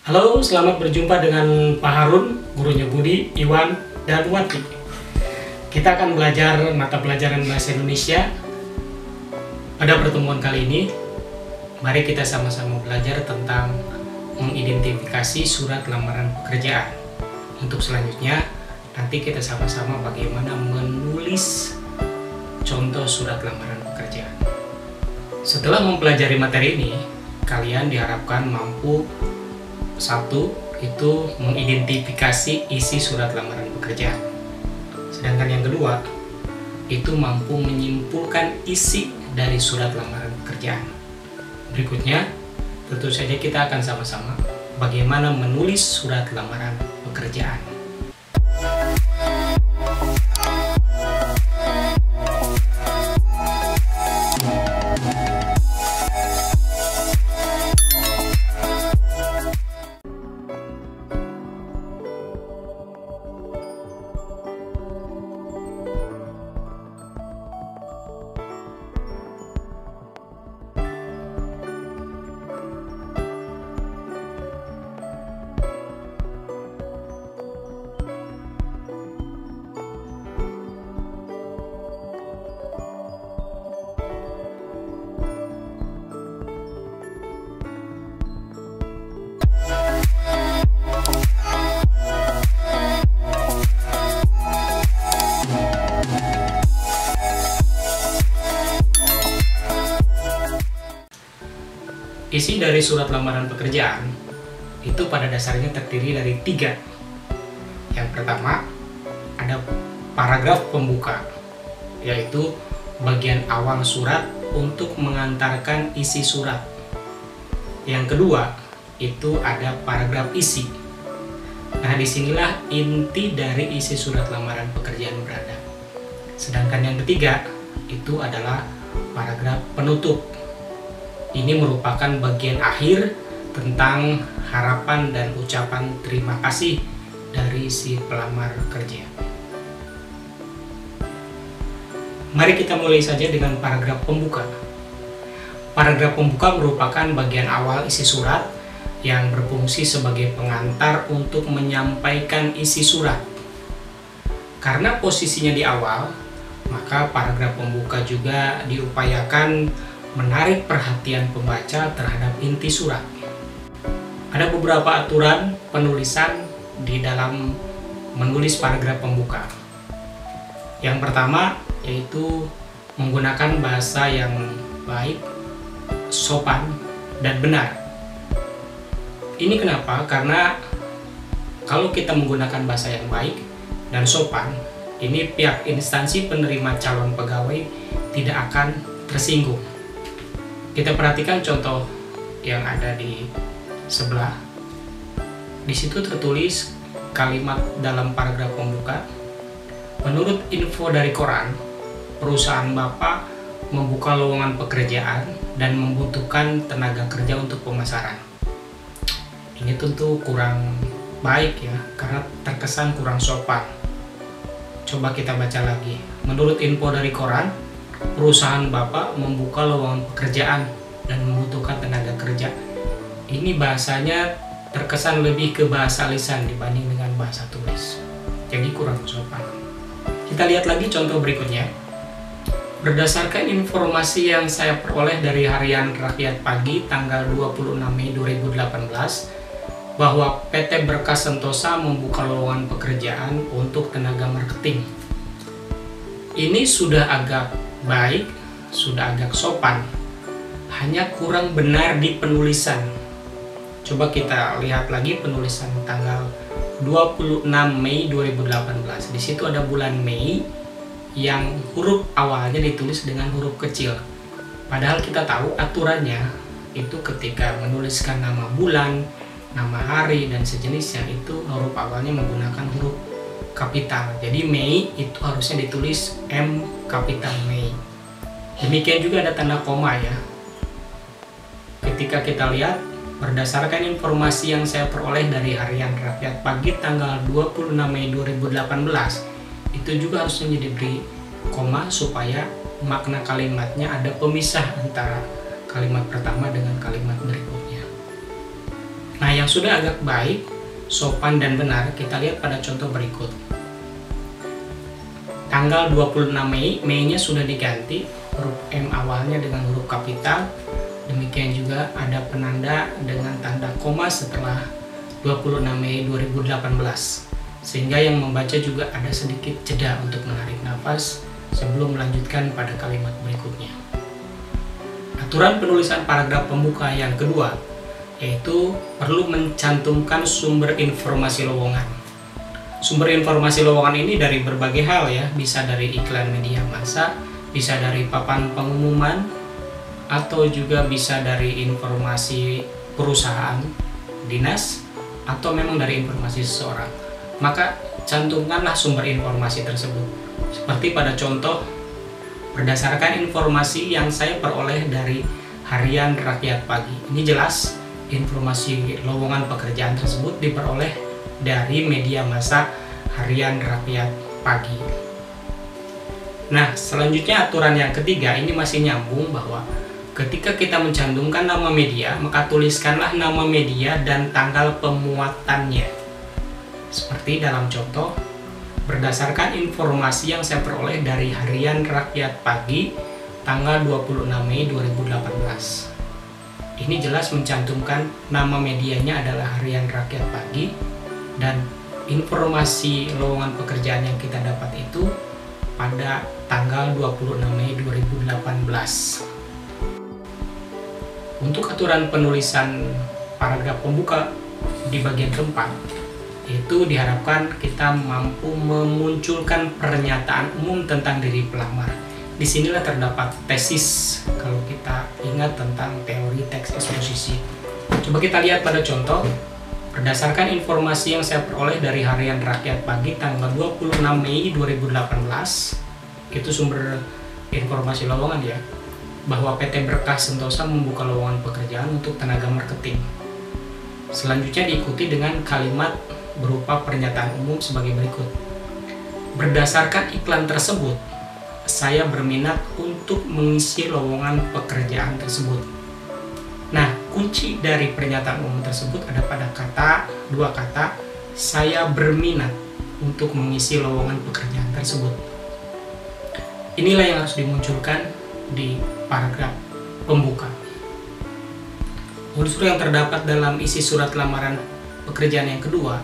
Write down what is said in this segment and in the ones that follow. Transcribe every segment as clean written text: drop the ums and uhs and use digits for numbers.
Halo, selamat berjumpa dengan Pak Harun, gurunya Budi, Iwan, dan Wati. Kita akan belajar mata pelajaran Bahasa Indonesia. Pada pertemuan kali ini, mari kita sama-sama belajar tentang mengidentifikasi surat lamaran pekerjaan. Untuk selanjutnya, nanti kita sama-sama bagaimana menulis contoh surat lamaran pekerjaan. Setelah mempelajari materi ini, kalian diharapkan mampu satu, itu mengidentifikasi isi surat lamaran pekerjaan. Sedangkan yang kedua, itu mampu menyimpulkan isi dari surat lamaran pekerjaan. Berikutnya, tentu saja kita akan sama-sama bagaimana menulis surat lamaran pekerjaan. Isi dari surat lamaran pekerjaan itu pada dasarnya terdiri dari 3. Yang pertama, ada paragraf pembuka, yaitu bagian awal surat untuk mengantarkan isi surat. Yang kedua, itu ada paragraf isi. Nah, disinilah inti dari isi surat lamaran pekerjaan berada. Sedangkan yang ketiga, itu adalah paragraf penutup. Ini merupakan bagian akhir tentang harapan dan ucapan terima kasih dari si pelamar kerja. Mari kita mulai saja dengan paragraf pembuka. Paragraf pembuka merupakan bagian awal isi surat yang berfungsi sebagai pengantar untuk menyampaikan isi surat. Karena posisinya di awal, maka paragraf pembuka juga diupayakan menarik perhatian pembaca terhadap inti surat. Ada beberapa aturan penulisan di dalam menulis paragraf pembuka. Yang pertama yaitu menggunakan bahasa yang baik, sopan, dan benar. Ini kenapa? Karena kalau kita menggunakan bahasa yang baik dan sopan, ini pihak instansi penerima calon pegawai tidak akan tersinggung. Kita perhatikan contoh yang ada di sebelah. Di situ tertulis kalimat dalam paragraf pembuka. Menurut info dari koran, perusahaan Bapak membuka lowongan pekerjaan dan membutuhkan tenaga kerja untuk pemasaran. Ini tentu kurang baik ya, karena terkesan kurang sopan. Coba kita baca lagi. Menurut info dari koran, perusahaan Bapak membuka lowongan pekerjaan dan membutuhkan tenaga kerja. Ini bahasanya terkesan lebih ke bahasa lisan dibanding dengan bahasa tulis. Jadi kurang sopan. Kita lihat lagi contoh berikutnya. Berdasarkan informasi yang saya peroleh dari Harian Rakyat Pagi tanggal 26 Mei 2018 bahwa PT Berkas Sentosa membuka lowongan pekerjaan untuk tenaga marketing. Ini sudah agak baik, sudah agak sopan, hanya kurang benar di penulisan. Coba kita lihat lagi penulisan tanggal 26 Mei 2018. Di situ ada bulan Mei yang huruf awalnya ditulis dengan huruf kecil. Padahal kita tahu aturannya itu ketika menuliskan nama bulan, nama hari, dan sejenisnya itu huruf awalnya menggunakan huruf kapital. Jadi Mei itu harusnya ditulis M kapital Mei. Demikian juga ada tanda koma ya. Ketika kita lihat, berdasarkan informasi yang saya peroleh dari Harian Rakyat Pagi tanggal 26 Mei 2018, itu juga harusnya diberi koma supaya makna kalimatnya ada pemisah antara kalimat pertama dengan kalimat berikutnya. Nah, yang sudah agak baik, sopan dan benar, kita lihat pada contoh berikut. Tanggal 26 Mei, Mei-nya sudah diganti huruf M awalnya dengan huruf kapital. Demikian juga ada penanda dengan tanda koma setelah 26 Mei 2018. Sehingga yang membaca juga ada sedikit jeda untuk menarik nafas sebelum melanjutkan pada kalimat berikutnya. Aturan penulisan paragraf pembuka yang kedua, yaitu perlu mencantumkan sumber informasi lowongan. Sumber informasi lowongan ini dari berbagai hal ya, bisa dari iklan media massa, bisa dari papan pengumuman, atau juga bisa dari informasi perusahaan, dinas, atau memang dari informasi seseorang. Maka cantumkanlah sumber informasi tersebut. Seperti pada contoh, berdasarkan informasi yang saya peroleh dari Harian Rakyat Pagi. Ini jelas informasi lowongan pekerjaan tersebut diperoleh dari media massa Harian Rakyat Pagi. Nah, selanjutnya aturan yang ketiga ini masih nyambung bahwa ketika kita mencantumkan nama media, maka tuliskanlah nama media dan tanggal pemuatannya. Seperti dalam contoh, berdasarkan informasi yang saya peroleh dari Harian Rakyat Pagi tanggal 26 Mei 2018. Ini jelas mencantumkan nama medianya adalah Harian Rakyat Pagi dan informasi lowongan pekerjaan yang kita dapat itu pada tanggal 26 Mei 2018. Untuk aturan penulisan paragraf pembuka di bagian keempat, itu diharapkan kita mampu memunculkan pernyataan umum tentang diri pelamar. Disinilah terdapat tesis kalau kita ingat tentang teori teks eksposisi. Coba kita lihat pada contoh. Berdasarkan informasi yang saya peroleh dari Harian Rakyat Pagi tanggal 26 Mei 2018, itu sumber informasi lowongan ya, bahwa PT Berkah Sentosa membuka lowongan pekerjaan untuk tenaga marketing. Selanjutnya diikuti dengan kalimat berupa pernyataan umum sebagai berikut. Berdasarkan iklan tersebut, saya berminat untuk mengisi lowongan pekerjaan tersebut. Nah, kunci dari pernyataan umum tersebut ada pada dua kata, saya berminat untuk mengisi lowongan pekerjaan tersebut. Inilah yang harus dimunculkan di paragraf pembuka. Unsur yang terdapat dalam isi surat lamaran pekerjaan yang kedua,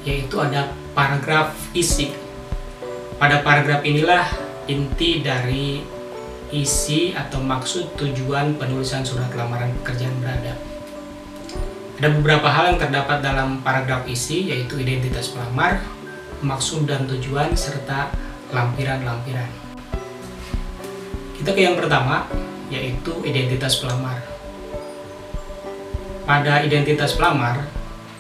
yaitu ada paragraf isi. Pada paragraf inilah inti dari isi atau maksud tujuan penulisan surat lamaran pekerjaan berada. Ada beberapa hal yang terdapat dalam paragraf isi, yaitu identitas pelamar, maksud dan tujuan, serta lampiran-lampiran. Kita ke yang pertama, yaitu identitas pelamar. Pada identitas pelamar,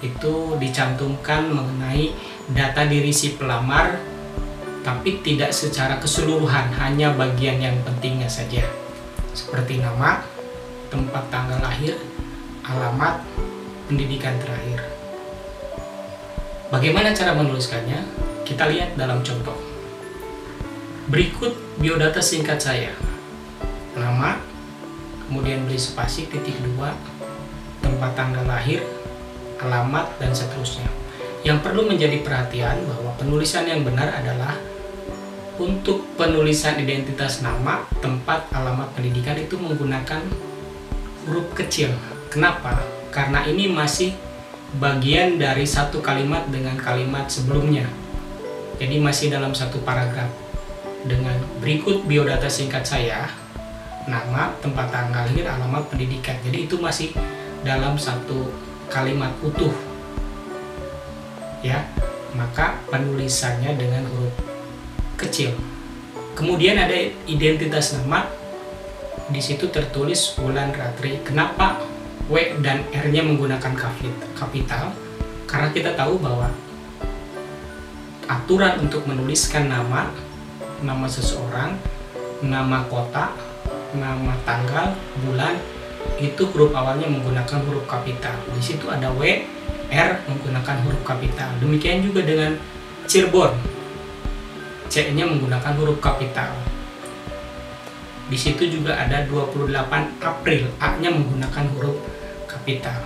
itu dicantumkan mengenai data diri si pelamar, tapi tidak secara keseluruhan, hanya bagian yang pentingnya saja, seperti nama, tempat tanggal lahir, alamat, pendidikan terakhir. Bagaimana cara menuliskannya? Kita lihat dalam contoh. Berikut biodata singkat saya. Nama, kemudian beri spasi, titik 2, tempat tanggal lahir, alamat, dan seterusnya. Yang perlu menjadi perhatian bahwa penulisan yang benar adalah untuk penulisan identitas nama, tempat, alamat, pendidikan itu menggunakan huruf kecil. Kenapa? Karena ini masih bagian dari satu kalimat dengan kalimat sebelumnya. Jadi masih dalam satu paragraf. Dengan berikut biodata singkat saya, nama, tempat tanggal lahir, alamat, pendidikan. Jadi itu masih dalam satu kalimat utuh. Ya, maka penulisannya dengan huruf kecil. Kemudian ada identitas nama. Di situ tertulis Wulan Ratri. Kenapa W dan R-nya menggunakan kapital? Karena kita tahu bahwa aturan untuk menuliskan nama seseorang, nama kota, nama tanggal, bulan, itu huruf awalnya menggunakan huruf kapital. Di situ ada W, R menggunakan huruf kapital. Demikian juga dengan Cirebon, C-nya menggunakan huruf kapital. Di situ juga ada 28 April, A-nya menggunakan huruf kapital.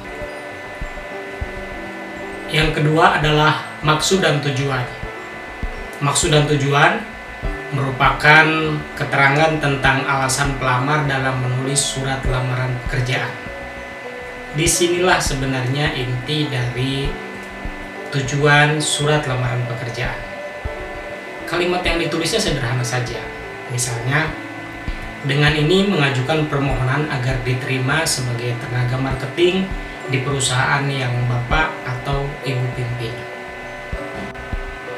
Yang kedua adalah maksud dan tujuan. Maksud dan tujuan merupakan keterangan tentang alasan pelamar dalam menulis surat lamaran pekerjaan. Disinilah sebenarnya inti dari tujuan surat lamaran pekerjaan. Kalimat yang ditulisnya sederhana saja. Misalnya, dengan ini mengajukan permohonan agar diterima sebagai tenaga marketing di perusahaan yang Bapak atau Ibu pimpin.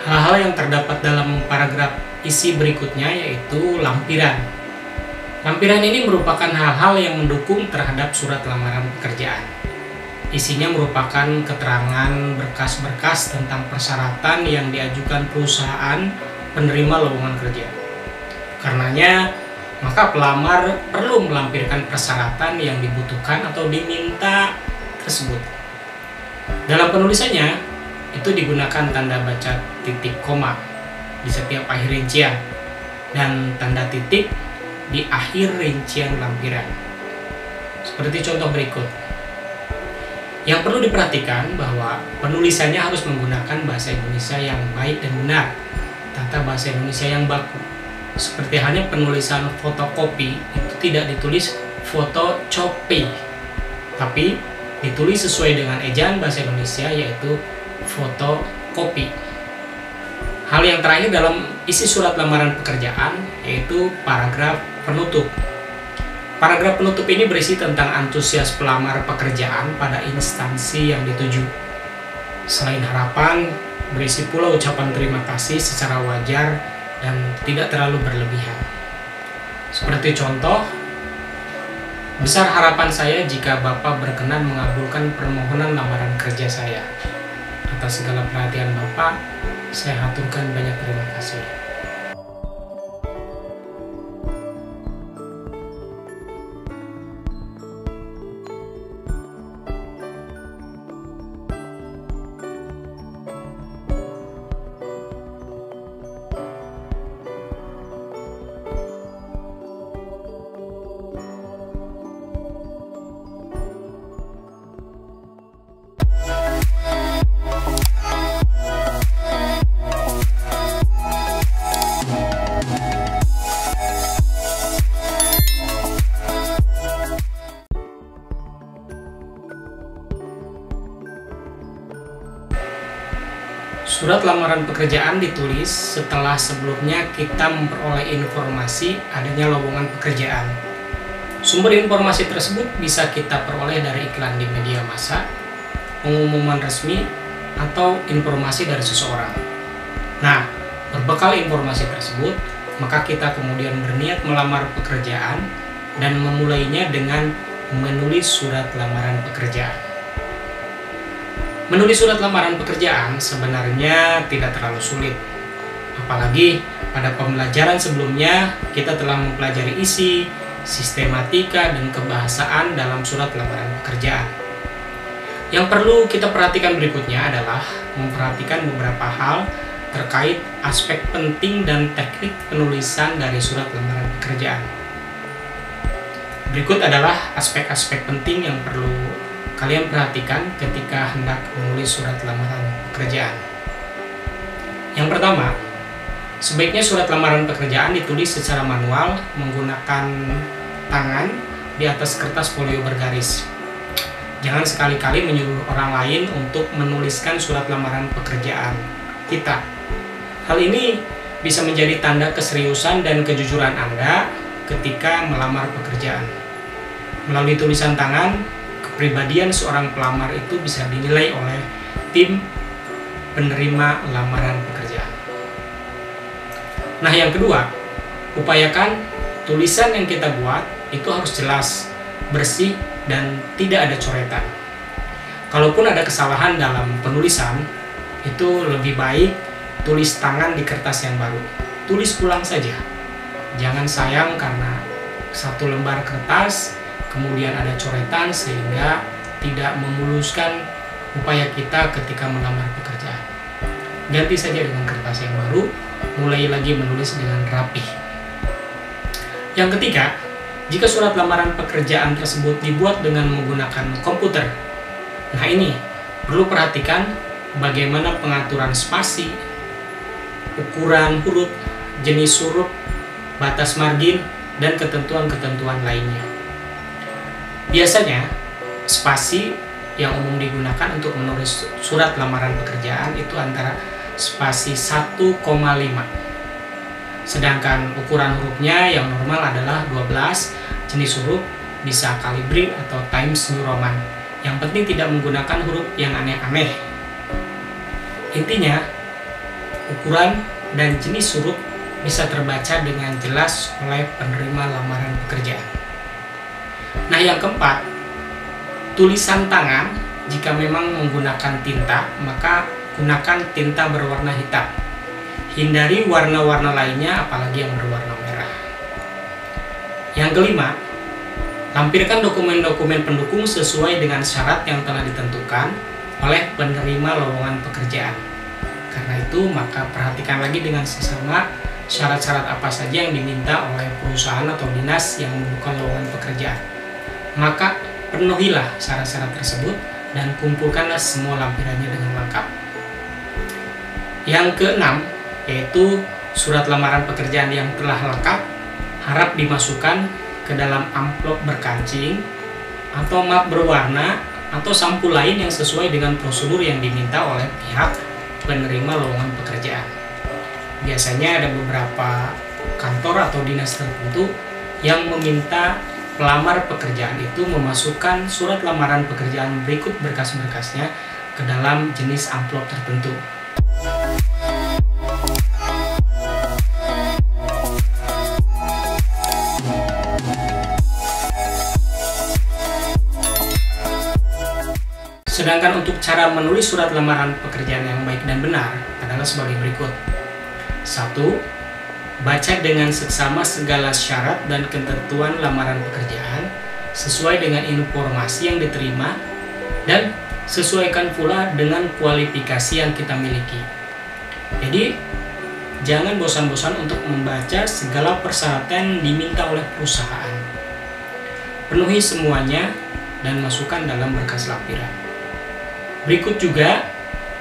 Hal-hal yang terdapat dalam paragraf isi berikutnya yaitu lampiran. Lampiran ini merupakan hal-hal yang mendukung terhadap surat lamaran pekerjaan. Isinya merupakan keterangan berkas-berkas tentang persyaratan yang diajukan perusahaan penerima lowongan kerja. Karenanya, maka pelamar perlu melampirkan persyaratan yang dibutuhkan atau diminta tersebut. Dalam penulisannya, itu digunakan tanda baca titik koma di setiap akhir rincian dan tanda titik di akhir rincian lampiran. Seperti contoh berikut. Yang perlu diperhatikan bahwa penulisannya harus menggunakan bahasa Indonesia yang baik dan benar, tata bahasa Indonesia yang baku. Seperti halnya penulisan fotokopi itu tidak ditulis fotocopi, tapi ditulis sesuai dengan ejaan bahasa Indonesia yaitu fotokopi. Hal yang terakhir dalam isi surat lamaran pekerjaan yaitu paragraf penutup. Paragraf penutup ini berisi tentang antusias pelamar pekerjaan pada instansi yang dituju. Selain harapan, berisi pula ucapan terima kasih secara wajar dan tidak terlalu berlebihan. Seperti contoh, besar harapan saya jika Bapak berkenan mengabulkan permohonan lamaran kerja saya. Atas segala perhatian Bapak, saya haturkan banyak terima kasih. Surat lamaran pekerjaan ditulis setelah sebelumnya kita memperoleh informasi adanya lowongan pekerjaan. Sumber informasi tersebut bisa kita peroleh dari iklan di media massa, pengumuman resmi, atau informasi dari seseorang. Nah, berbekal informasi tersebut, maka kita kemudian berniat melamar pekerjaan dan memulainya dengan menulis surat lamaran pekerjaan. Menulis surat lamaran pekerjaan sebenarnya tidak terlalu sulit. Apalagi pada pembelajaran sebelumnya kita telah mempelajari isi, sistematika, dan kebahasaan dalam surat lamaran pekerjaan. Yang perlu kita perhatikan berikutnya adalah memperhatikan beberapa hal terkait aspek penting dan teknik penulisan dari surat lamaran pekerjaan. Berikut adalah aspek-aspek penting yang perlu kalian perhatikan ketika hendak menulis surat lamaran pekerjaan. Yang pertama, sebaiknya surat lamaran pekerjaan ditulis secara manual menggunakan tangan di atas kertas folio bergaris. Jangan sekali-kali menyuruh orang lain untuk menuliskan surat lamaran pekerjaan kita. Hal ini bisa menjadi tanda keseriusan dan kejujuran Anda ketika melamar pekerjaan. Melalui tulisan tangan, kepribadian seorang pelamar itu bisa dinilai oleh tim penerima lamaran pekerjaan. Nah, yang kedua, upayakan tulisan yang kita buat itu harus jelas, bersih, dan tidak ada coretan. Kalaupun ada kesalahan dalam penulisan, itu lebih baik tulis tangan di kertas yang baru. Tulis ulang saja. Jangan sayang karena satu lembar kertas kemudian ada coretan sehingga tidak memuluskan upaya kita ketika melamar pekerjaan. Ganti saja dengan kertas yang baru, mulai lagi menulis dengan rapih. Yang ketiga, jika surat lamaran pekerjaan tersebut dibuat dengan menggunakan komputer, nah ini perlu perhatikan bagaimana pengaturan spasi, ukuran huruf, jenis huruf, batas margin, dan ketentuan-ketentuan lainnya. Biasanya, spasi yang umum digunakan untuk menulis surat lamaran pekerjaan itu antara spasi 1,5. Sedangkan ukuran hurufnya yang normal adalah 12, jenis huruf bisa Calibri atau Times New Roman. Yang penting tidak menggunakan huruf yang aneh-aneh. Intinya, ukuran dan jenis huruf bisa terbaca dengan jelas oleh penerima lamaran pekerjaan. Nah, yang keempat, tulisan tangan. Jika memang menggunakan tinta, maka gunakan tinta berwarna hitam. Hindari warna-warna lainnya, apalagi yang berwarna merah. Yang kelima, lampirkan dokumen-dokumen pendukung sesuai dengan syarat yang telah ditentukan oleh penerima lowongan pekerjaan. Karena itu, maka perhatikan lagi dengan sesama syarat-syarat apa saja yang diminta oleh perusahaan atau dinas yang membuka lowongan pekerjaan. Maka penuhilah syarat-syarat tersebut dan kumpulkanlah semua lampirannya dengan lengkap. Yang keenam, yaitu surat lamaran pekerjaan yang telah lengkap harap dimasukkan ke dalam amplop berkancing atau map berwarna atau sampul lain yang sesuai dengan prosedur yang diminta oleh pihak penerima lowongan pekerjaan. Biasanya ada beberapa kantor atau dinas tertentu yang meminta pelamar pekerjaan itu memasukkan surat lamaran pekerjaan berikut berkas-berkasnya ke dalam jenis amplop tertentu. Sedangkan untuk cara menulis surat lamaran pekerjaan yang baik dan benar adalah sebagai berikut. 1. Baca dengan seksama segala syarat dan ketentuan lamaran pekerjaan sesuai dengan informasi yang diterima dan sesuaikan pula dengan kualifikasi yang kita miliki. Jadi, jangan bosan-bosan untuk membaca segala persyaratan diminta oleh perusahaan. Penuhi semuanya dan masukkan dalam berkas lampiran. Berikut juga,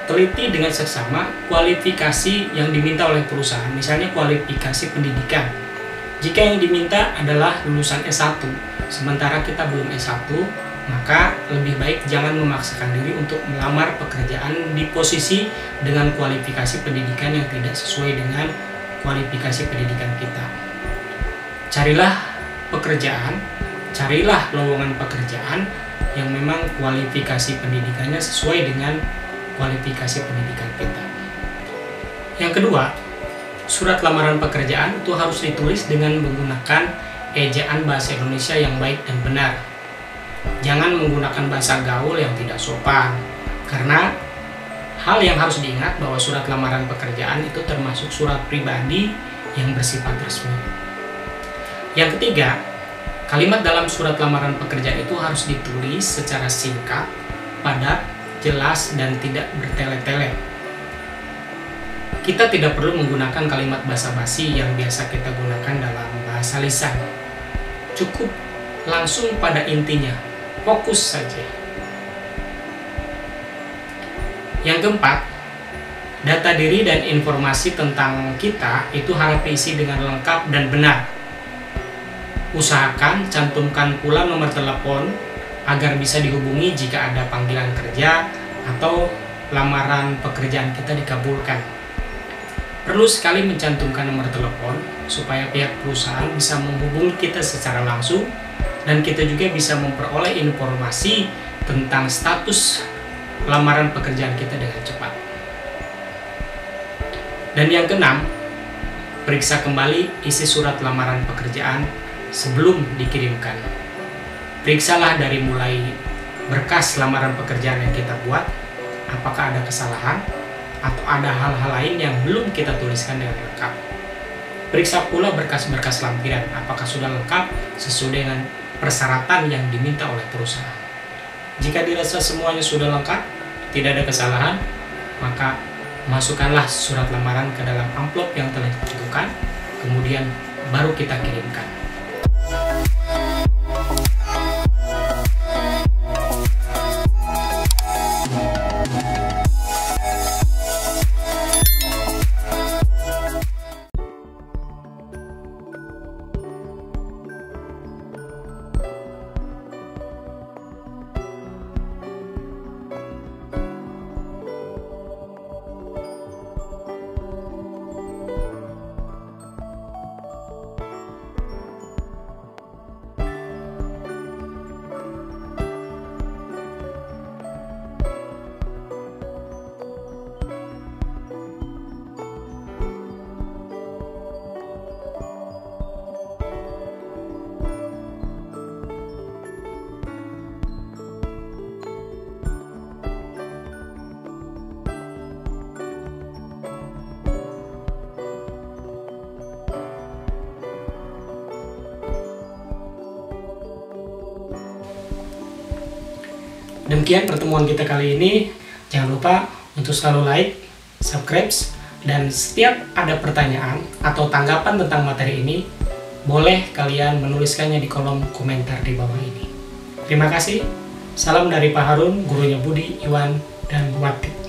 teliti dengan seksama kualifikasi yang diminta oleh perusahaan, misalnya kualifikasi pendidikan. Jika yang diminta adalah lulusan S1, sementara kita belum S1, maka lebih baik jangan memaksakan diri untuk melamar pekerjaan di posisi dengan kualifikasi pendidikan yang tidak sesuai dengan kualifikasi pendidikan kita. Carilah pekerjaan, carilah lowongan pekerjaan yang memang kualifikasi pendidikannya sesuai dengan kualifikasi pendidikan kita. Yang kedua, surat lamaran pekerjaan itu harus ditulis dengan menggunakan ejaan bahasa Indonesia yang baik dan benar. Jangan menggunakan bahasa gaul yang tidak sopan, karena hal yang harus diingat bahwa surat lamaran pekerjaan itu termasuk surat pribadi yang bersifat resmi. Yang ketiga, kalimat dalam surat lamaran pekerjaan itu harus ditulis secara singkat, padat, jelas, dan tidak bertele-tele. Kita tidak perlu menggunakan kalimat basa-basi yang biasa kita gunakan dalam bahasa lisan. Cukup langsung pada intinya, fokus saja. Yang keempat, data diri dan informasi tentang kita itu harap diisi dengan lengkap dan benar. Usahakan cantumkan pula nomor telepon agar bisa dihubungi jika ada panggilan kerja atau lamaran pekerjaan kita dikabulkan. Perlu sekali mencantumkan nomor telepon supaya pihak perusahaan bisa menghubungi kita secara langsung dan kita juga bisa memperoleh informasi tentang status lamaran pekerjaan kita dengan cepat. Dan yang keenam, periksa kembali isi surat lamaran pekerjaan sebelum dikirimkan. Periksalah dari mulai berkas lamaran pekerjaan yang kita buat, apakah ada kesalahan atau ada hal-hal lain yang belum kita tuliskan dengan lengkap. Periksa pula berkas-berkas lampiran, apakah sudah lengkap sesuai dengan persyaratan yang diminta oleh perusahaan. Jika dirasa semuanya sudah lengkap, tidak ada kesalahan, maka masukkanlah surat lamaran ke dalam amplop yang telah ditentukan, kemudian baru kita kirimkan. Demikian pertemuan kita kali ini. Jangan lupa untuk selalu like, subscribe, dan setiap ada pertanyaan atau tanggapan tentang materi ini, boleh kalian menuliskannya di kolom komentar di bawah ini. Terima kasih. Salam dari Pak Harun, gurunya Budi, Iwan, dan Wati.